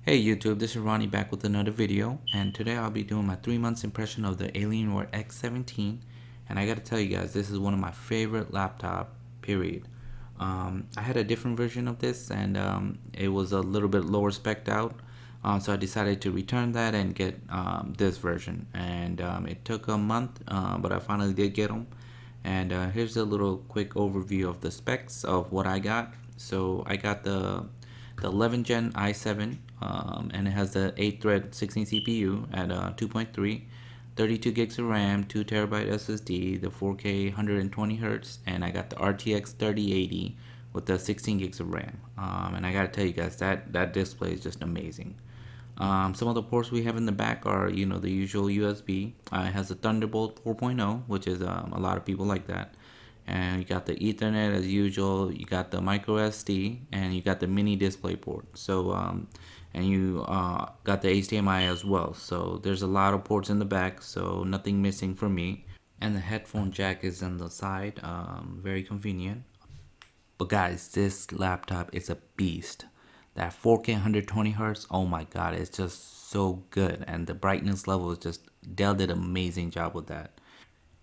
Hey YouTube, this is Ronnie back with another video, and today I'll be doing my 3 months impression of the Alienware x17. And I gotta tell you guys, this is one of my favorite laptop, period. I had a different version of this, and it was a little bit lower spec'd out, so I decided to return that and get this version. And it took a month, but I finally did get them. And here's a little quick overview of the specs of what I got. So I got the 11 Gen i7, and it has the 8-thread 16 CPU at 2.3, 32 gigs of RAM, 2TB SSD, the 4K 120Hz, and I got the RTX 3080 with the 16 gigs of RAM. And I gotta tell you guys, that display is just amazing. Some of the ports we have in the back are, the usual USB. It has a Thunderbolt 4.0, which is a lot of people like that. And you got the Ethernet as usual. You got the micro SD, and you got the mini display port. So and you got the HDMI as well. So there's a lot of ports in the back, so nothing missing for me. And the headphone jack is on the side, very convenient. But guys, this laptop is a beast. That 4K 120Hz, oh my god, it's just so good. And the brightness level is just, Dell did an amazing job with that.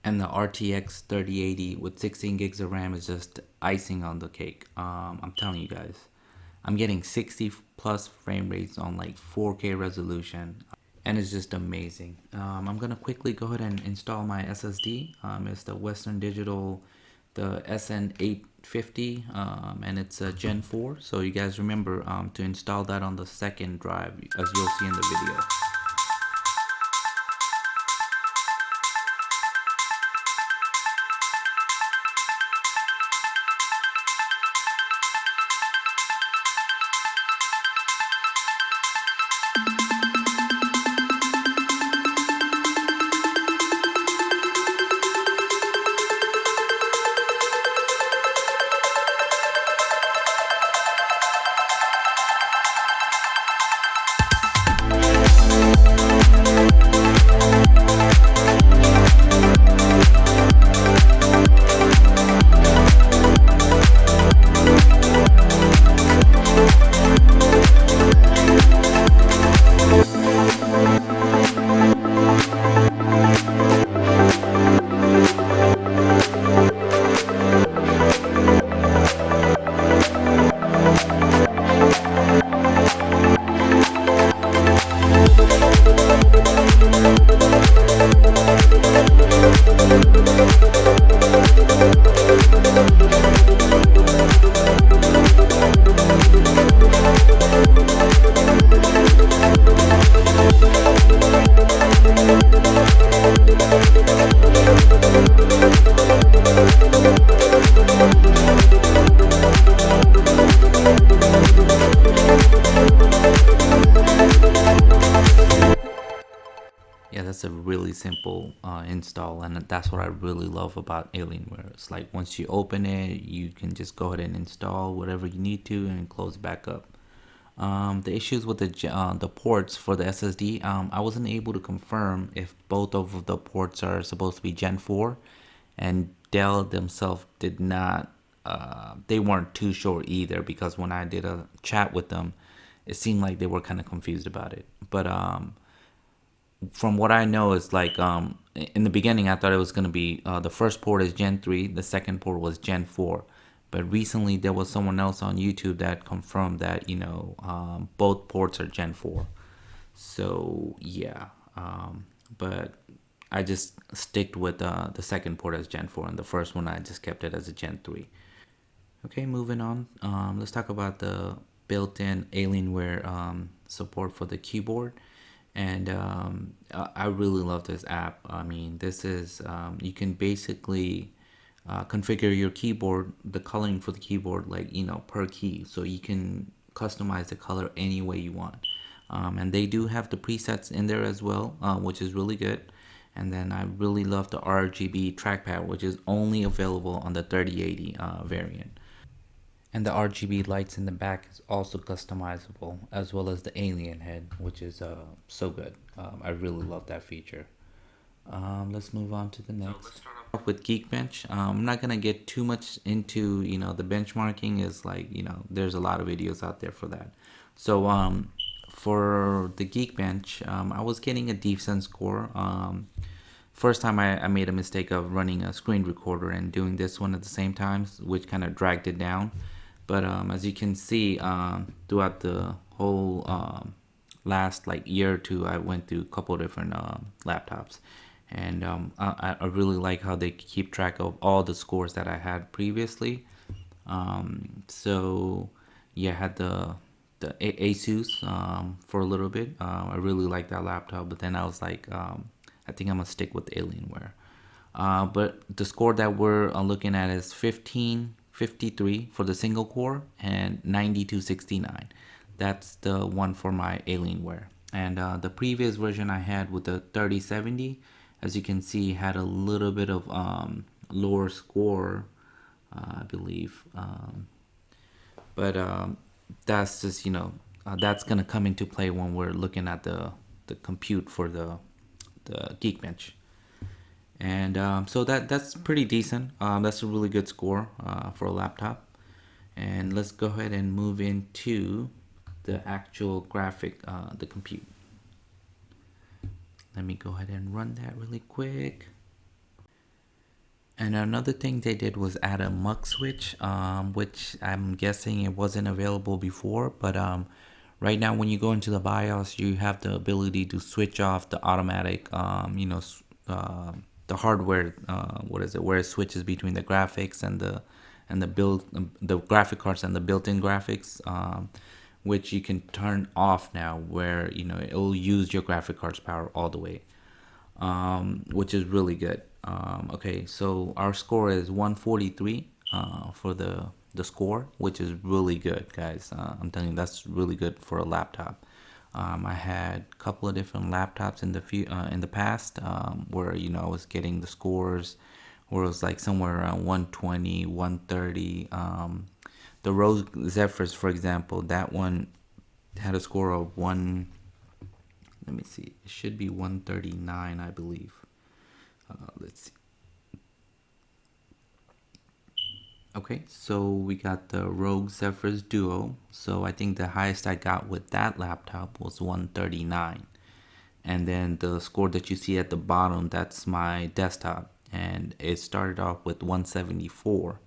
And the RTX 3080 with 16 gigs of RAM is just icing on the cake. I'm telling you guys, I'm getting 60 plus frame rates on like 4K resolution, and it's just amazing. I'm gonna quickly go ahead and install my SSD. It's the Western Digital, the SN850, and it's a Gen 4. So you guys remember to install that on the second drive, as you'll see in the video. Yeah, that's a really simple install, and that's what I really love about Alienware. It's like once you open it, you can just go ahead and install whatever you need to and close it back up. The issues with the ports for the SSD, I wasn't able to confirm if both of the ports are supposed to be Gen 4, and Dell themselves did not. They weren't too sure either, because when I did a chat with them, it seemed like they were kind of confused about it. But from what I know, is like in the beginning I thought it was gonna be the first port is Gen 3, the second port was Gen 4. But recently there was someone else on YouTube that confirmed that both ports are Gen 4. So yeah, but I just sticked with the second port as Gen 4, and the first one I just kept it as a Gen 3. Okay, moving on. Let's talk about the built-in Alienware support for the keyboard. And I really love this app. I mean, this is you can basically configure your keyboard, the coloring for the keyboard, like per key, so you can customize the color any way you want. And they do have the presets in there as well, which is really good. And then I really love the RGB trackpad, which is only available on the 3080 variant. And the RGB lights in the back is also customizable, as well as the alien head, which is so good. I really love that feature. Let's move on to the next. Let's start off with Geekbench. I'm not gonna get too much into the benchmarking. Is like there's a lot of videos out there for that. So for the Geekbench, I was getting a decent score. First time I made a mistake of running a screen recorder and doing this one at the same time, which kind of dragged it down. But as you can see, throughout the whole last like year or two, I went through a couple of different laptops, and I really like how they keep track of all the scores that I had previously. So yeah, I had the Asus for a little bit. I really liked that laptop, but then I was like, I think I'm gonna stick with Alienware. But the score that we're looking at is 1553 for the single core and 9269. That's the one for my Alienware. And the previous version I had with the 3070, as you can see, had a little bit of lower score, I believe. But that's just that's gonna come into play when we're looking at the compute for the Geekbench. And so that's pretty decent. That's a really good score for a laptop. And let's go ahead and move into the actual graphic, the compute. Let me go ahead and run that really quick. And another thing they did was add a mux switch, which I'm guessing it wasn't available before. But right now, when you go into the BIOS, you have the ability to switch off the automatic, the hardware. What is it? Where it switches between the graphics and the graphic cards and the built-in graphics, which you can turn off now, where it will use your graphic card's power all the way, which is really good. Okay, so our score is 143 for the score, which is really good, guys. I'm telling you, that's really good for a laptop. I had a couple of different laptops in the past, where I was getting the scores where it was like somewhere around 120, 130. The Rose Zephyrs, for example, that one had a score of one. Let me see. It should be 139, I believe. Let's see. Okay, so we got the Rogue Zephyrs Duo. So I think the highest I got with that laptop was 139. And then the score that you see at the bottom, that's my desktop. And it started off with 174.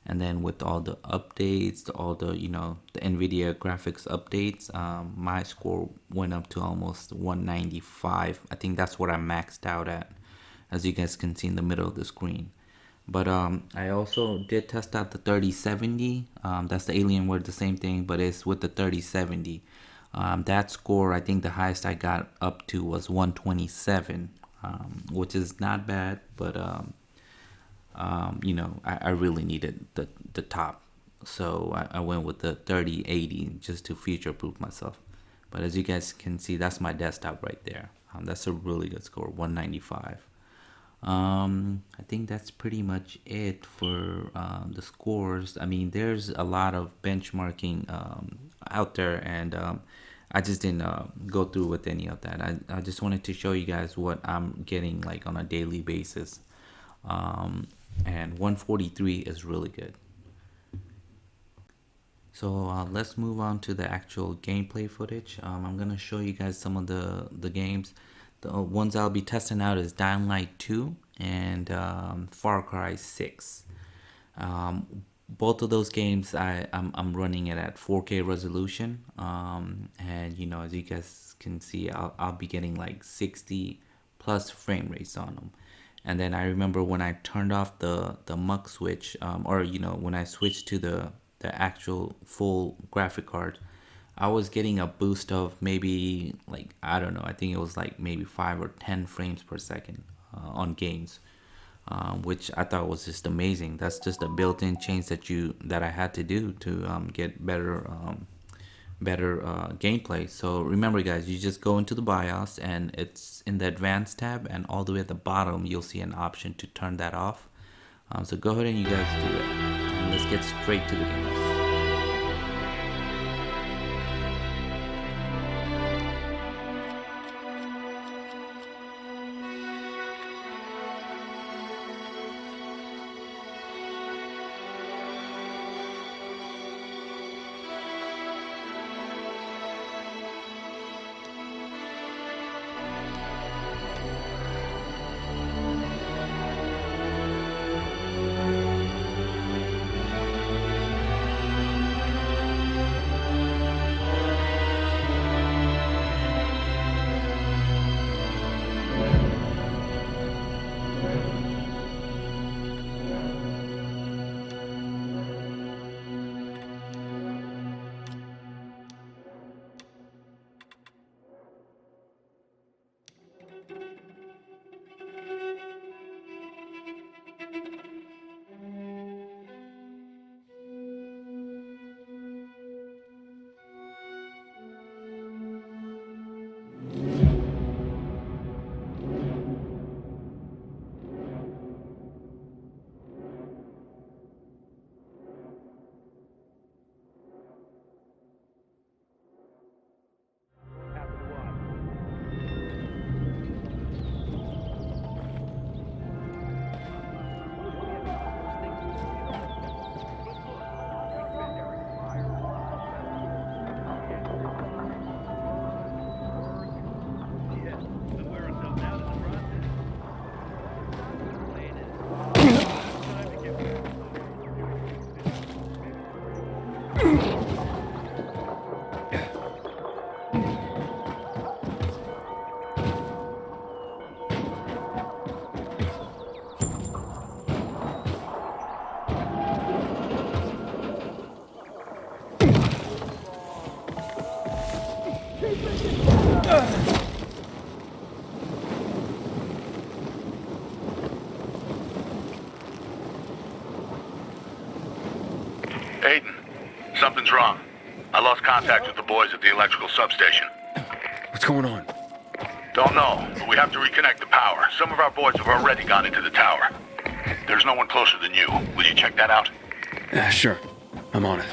And then with all the updates, all the the NVIDIA graphics updates, my score went up to almost 195. I think that's what I maxed out at, as you guys can see in the middle of the screen. But I also did test out the 3070. That's the Alienware, the same thing, but it's with the 3070. That score, I think the highest I got up to was 127, which is not bad, but I really needed the top. So I went with the 3080 just to future proof myself. But as you guys can see, that's my desktop right there. That's a really good score, 195. I think that's pretty much it for the scores. I mean, there's a lot of benchmarking out there, and I just didn't go through with any of that. I just wanted to show you guys what I'm getting like on a daily basis. And 143 is really good. So let's move on to the actual gameplay footage. I'm gonna show you guys some of the games. The ones I'll be testing out is Dying Light 2 and Far Cry 6. Both of those games I'm running it at 4K resolution, and you know, as you guys can see, I'll be getting like 60 plus frame rates on them. And then I remember when I turned off the muck switch, or you know, when I switched to the actual full graphic card, I was getting a boost of maybe like, I don't know, I think it was like maybe 5 or 10 frames per second on games, which I thought was just amazing. That's just a built-in change that I had to do to get better gameplay. So remember guys, you just go into the BIOS and it's in the advanced tab, and all the way at the bottom you'll see an option to turn that off. So go ahead and you guys do it, and let's get straight to the games. Aiden, something's wrong. I lost contact with the boys at the electrical substation. What's going on? Don't know, but we have to reconnect the power. Some of our boys have already gone into the tower. There's no one closer than you. Will you check that out? Sure. I'm on it.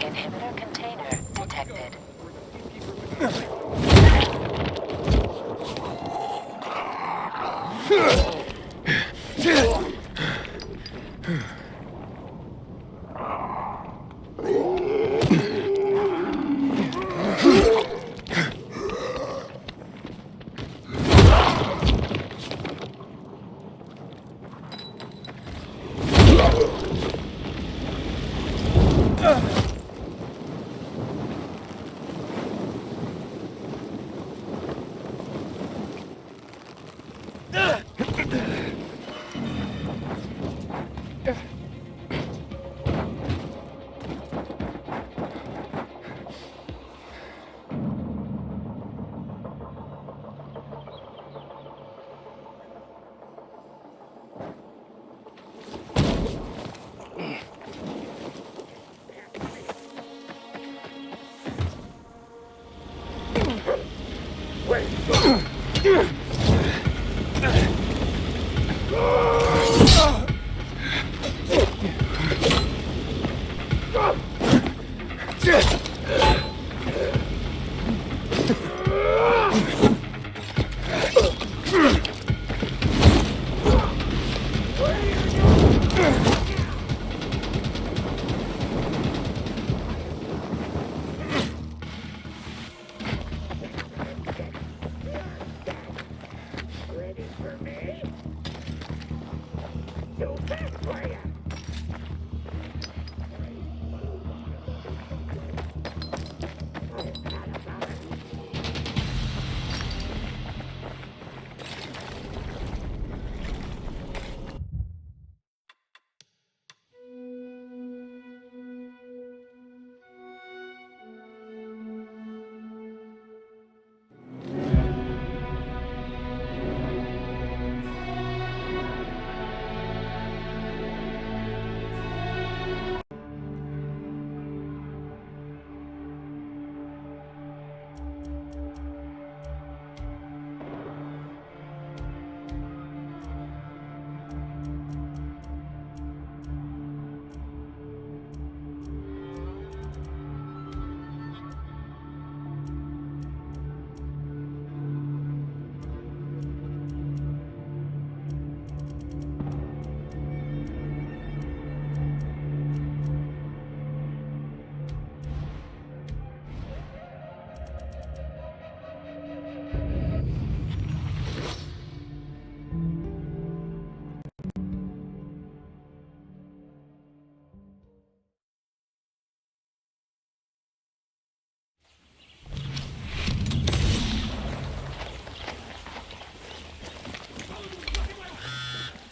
Inhibitor container detected.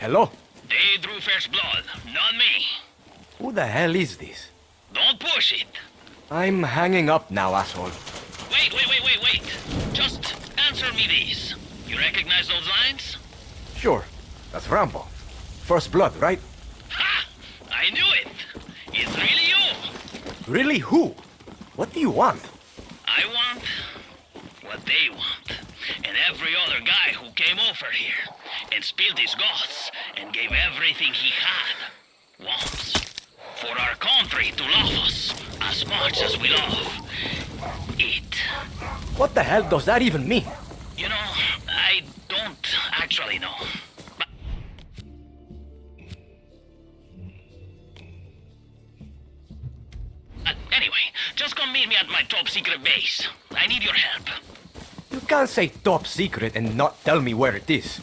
Hello? They drew first blood, not me. Who the hell is this? Don't push it. I'm hanging up now, asshole. Wait. Just answer me this. You recognize those lines? Sure, that's Rambo. First blood, right? Ha! I knew it. It's really you. Really who? What do you want? I want what they want. And every other guy who came over here and spilled his guts and gave everything he had wants. For our country to love us as much as we love it. What the hell does that even mean? You know, I don't actually know. But anyway, just come meet me at my top secret base. I need your help. You can't say top secret and not tell me where it is.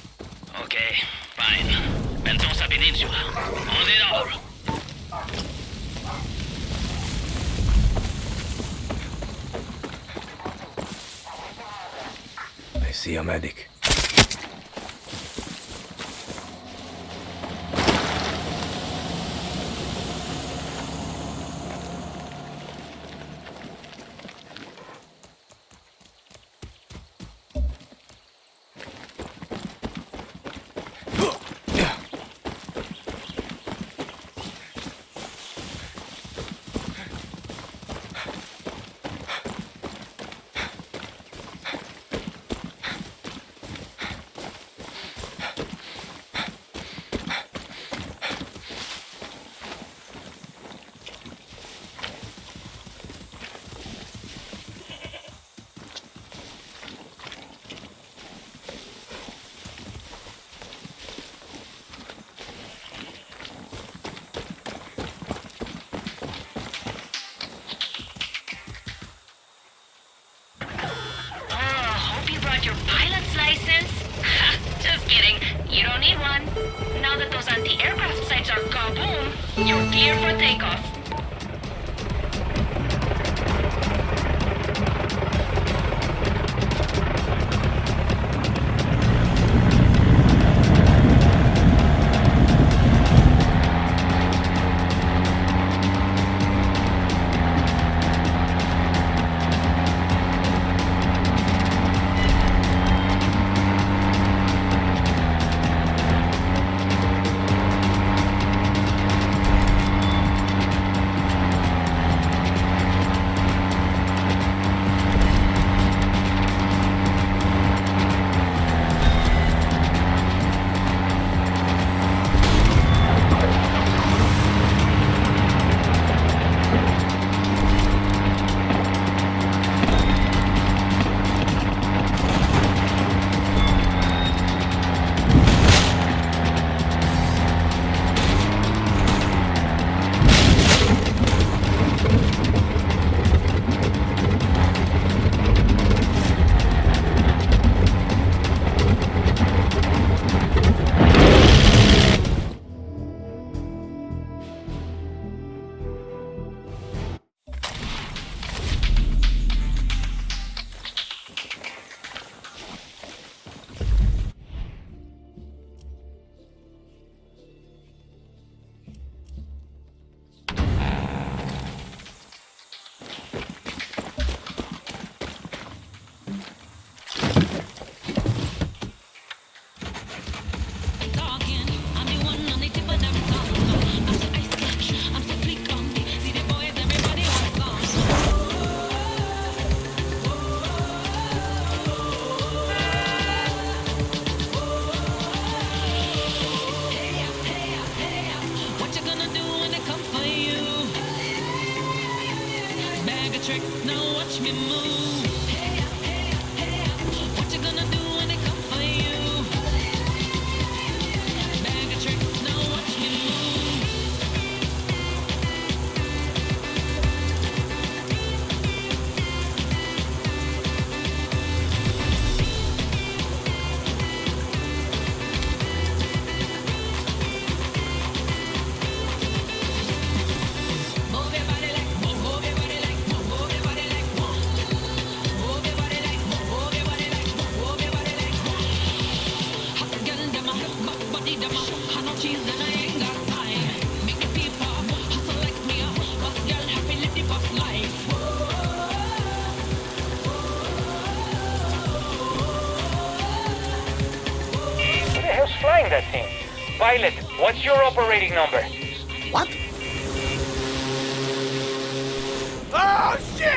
Okay, fine. Mendoza Peninsula. On it over. I see a medic. license? Ha, just kidding. You don't need one. Now that those anti-aircraft sites are kaboom, you're clear for takeoff. Tricks, now watch me move. What you gonna do when they come for you? Bag of tricks, now watch me move. Move your body like, move your body like, move your body like, move your body like, move your body like, move your body like. Hot girl, dem a back body, dem a I no cheese, then I ain't got time. Make the people hustle like me, boss girl, happy live the boss life. Who the hell's flying that thing? Pilot, what's your operating number? What? Oh, shit!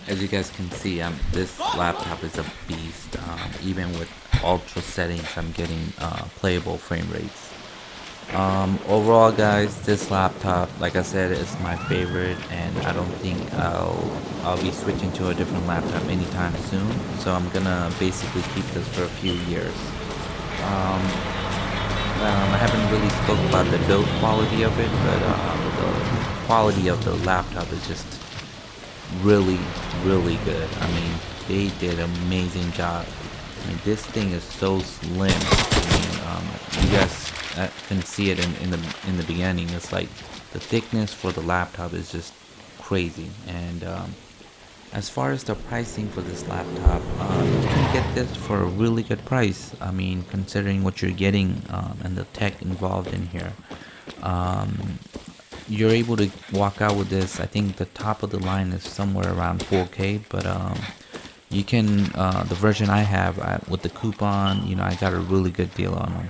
As you guys can see, this laptop is a beast. Even with ultra settings, I'm getting playable frame rates. Overall, guys, this laptop, like I said, is my favorite, and I don't think I'll be switching to a different laptop anytime soon. So I'm gonna basically keep this for a few years. I haven't really spoke about the build quality of it, but the quality of the laptop is just really good. I mean, they did an amazing job. I mean, this thing is so slim. I mean, you guys, can see it in the beginning. It's like the thickness for the laptop is just crazy. And as far as the pricing for this laptop, you can get this for a really good price. I mean, considering what you're getting and the tech involved in here, you're able to walk out with this. I think the top of the line is somewhere around 4K, but you can the version I have with the coupon, you know, I got a really good deal on them.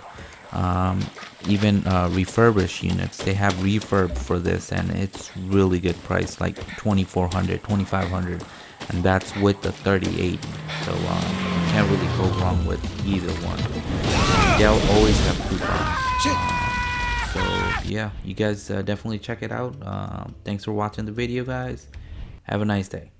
Even refurbished units, they have refurb for this, and it's really good price, like 2,400, 2,500, and that's with the 3080. So you can't really go wrong with either one. They'll always have coupons. So yeah, you guys definitely check it out. Thanks for watching the video, guys. Have a nice day.